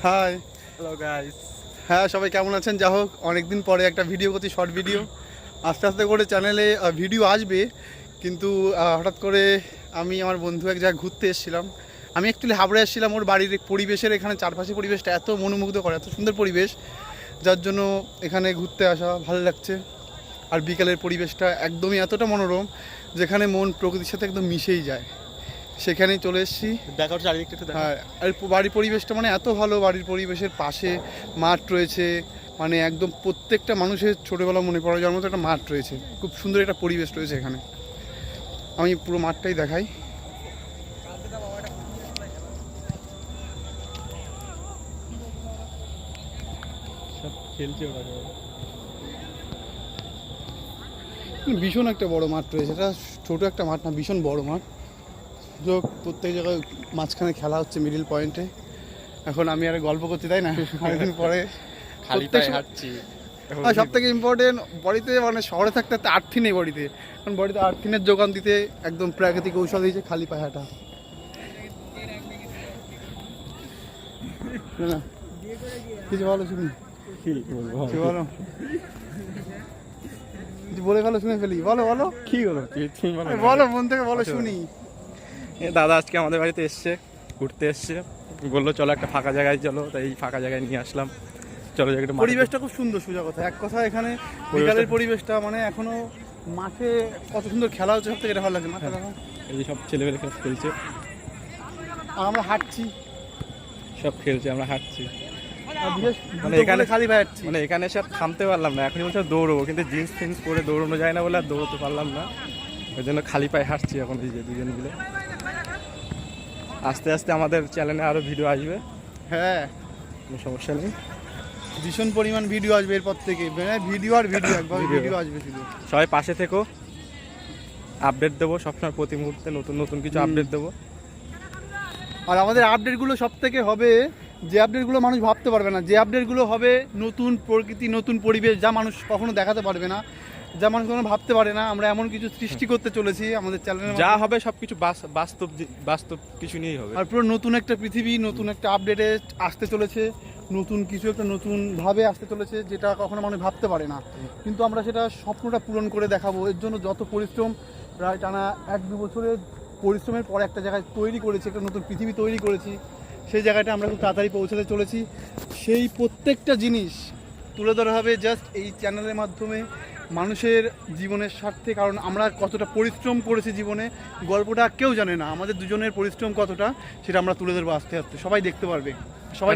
High, hello guys. হ্যাঁ সবাই কেমন আছেন? যা হোক, অনেকদিন পরে একটা ভিডিও করছি, শর্ট ভিডিও। আস্তে আস্তে করে চ্যানেলে ভিডিও আসবে, কিন্তু হঠাৎ করে আমি আমার বন্ধু এক জায়গায় ঘুরতে এসেছিলাম। আমি অ্যাকচুয়ালি হাবড়ে এসেছিলাম, ওর বাড়ির পরিবেশের এখানে চারপাশে পরিবেশটা এত মনোমুগ্ধ করে, এত সুন্দর পরিবেশ, যার জন্য এখানে ঘুরতে আসা ভালো লাগছে। আর বিকালের পরিবেশটা একদমই এতটা মনোরম, যেখানে মন প্রকৃতির সাথে একদম মিশেই যায়। সেখানেই চলে এসেছি। দেখাও চারিদিকটা একটু দেখাও। হ্যাঁ, আর বাড়ির পরিবেশটা মানে এত ভালো, বাড়ির পরিবেশের পাশে মাঠ রয়েছে, মানে একদম প্রত্যেকটা মানুষের ছোটোবেলা মনে পড়ে যাওয়ার মতো একটা মাঠ রয়েছে, খুব সুন্দর একটা পরিবেশ রয়েছে এখানে। আমি পুরো মাঠটাই দেখাই। সব খেলছে ওরা। ভীষণ একটা বড় মাঠ রয়েছে, এটা ছোটো একটা মাঠ না, ভীষণ বড় মাঠ। যোগ প্রত্যেক জায়গায় মাঝখানে খেলা হচ্ছে, মিডিল পয়েন্টে। এখন আমি আর গল্প করতে, তাই না? অনেকদিন পরে খালি পায়ে হাঁটছি। আর সব থেকে ইম্পর্টেন্ট, বডিতে মানে শহরে থাকতে থাকতে আর্থিন নেই বডিতে, কারণ বডিতে আর্থিনের যোগান দিতে একদম প্রাকৃতিক ঔষধ দিয়েছে খালি পায়ে হাঁটা। না, কিছু বলো শুনি, কি বলবো? কিছু বলো, কিছু বলে গেলো শুনে ফেলি, বলো বলো কি বলো? বলো, মন থেকে বলো শুনি। দাদা আজকে আমাদের বাড়িতে এসছে, ঘুরতে এসছে, বললো চলো একটা ফাঁকা জায়গায় চলো, তাই এই ফাঁকা জায়গায় নিয়ে আসলাম। চলো জায়গাটা পরিবেশটা খুব সুন্দর, সোজা কথা, এক কথা এখানে বিকালের পরিবেশটা মানে এখনো মাঠে কত সুন্দর খেলা হচ্ছে, সব থেকে এটা ভালো লাগে। মাঠে দেখো, এই যে সব ছেলেমেয়েরা সব খেলছে, আর আমরা হাঁটছি, সব খেলছে, আমরা হাঁটছি। আর বিশেষ মানে এখানে খালি পায়ে হাঁটছি। মানে এখানে সব থামতে পারলাম না, এখনই বলছে দৌড়বো, কিন্তু জিন্স ফিন্স পরে দৌড়ানো যায় না বলে আর দৌড়তে পারলাম না, ওই জন্য খালি পায়ে হাঁটছি এখন। এই যে দুজন মিলে, আস্তে আস্তে আমাদের চ্যানেলে আরও ভিডিও আসবে, হ্যাঁ, কোনো সমস্যা নেই। ভীষণ পরিমাণ ভিডিও আসবে এরপর থেকে, ভিডিও আর ভিডিও, একবার ভিডিও আসবে শুধু। সবাই পাশে থেকো, আপডেট দেবো সবসময়, প্রতি মুহূর্তে নতুন নতুন কিছু আপডেট দেবো। আর আমাদের আপডেটগুলো সব থেকে হবে, যে আপডেটগুলো মানুষ ভাবতে পারবে না, যে আপডেটগুলো হবে নতুন প্রকৃতি, নতুন পরিবেশ, যা মানুষ কখনো দেখাতে পারবে না, যা মানুষ কখনো ভাবতে পারে না, আমরা এমন কিছু সৃষ্টি করতে চলেছি আমাদের চ্যানেলে। যা হবে সব কিছু বাস্তব বাস্তব কিছু নিয়েই হবে। আর পুরো নতুন একটা পৃথিবী, নতুন একটা আপডেটে আসতে চলেছে, নতুন কিছু একটা নতুনভাবে আসতে চলেছে, যেটা কখনো মানুষ ভাবতে পারে না, কিন্তু আমরা সেটা স্বপ্নটা পূরণ করে দেখাবো। এর জন্য যত পরিশ্রম, প্রায় টানা 1-2 বছরের পরিশ্রমের পর একটা জায়গায় তৈরি করেছি, একটা নতুন পৃথিবী তৈরি করেছি, সেই জায়গাটা আমরা খুব তাড়াতাড়ি পৌঁছাতে চলেছি। সেই প্রত্যেকটা জিনিস তুলে ধরা হবে জাস্ট এই চ্যানেলের মাধ্যমে, মানুষের জীবনের স্বার্থে। কারণ আমরা কতটা পরিশ্রম করেছি জীবনে, গল্পটা কেউ জানে না, আমাদের দুজনের পরিশ্রম কতটা, সেটা আমরা তুলে ধরবো আস্তে আস্তে, সবাই দেখতে পারবে, সবাই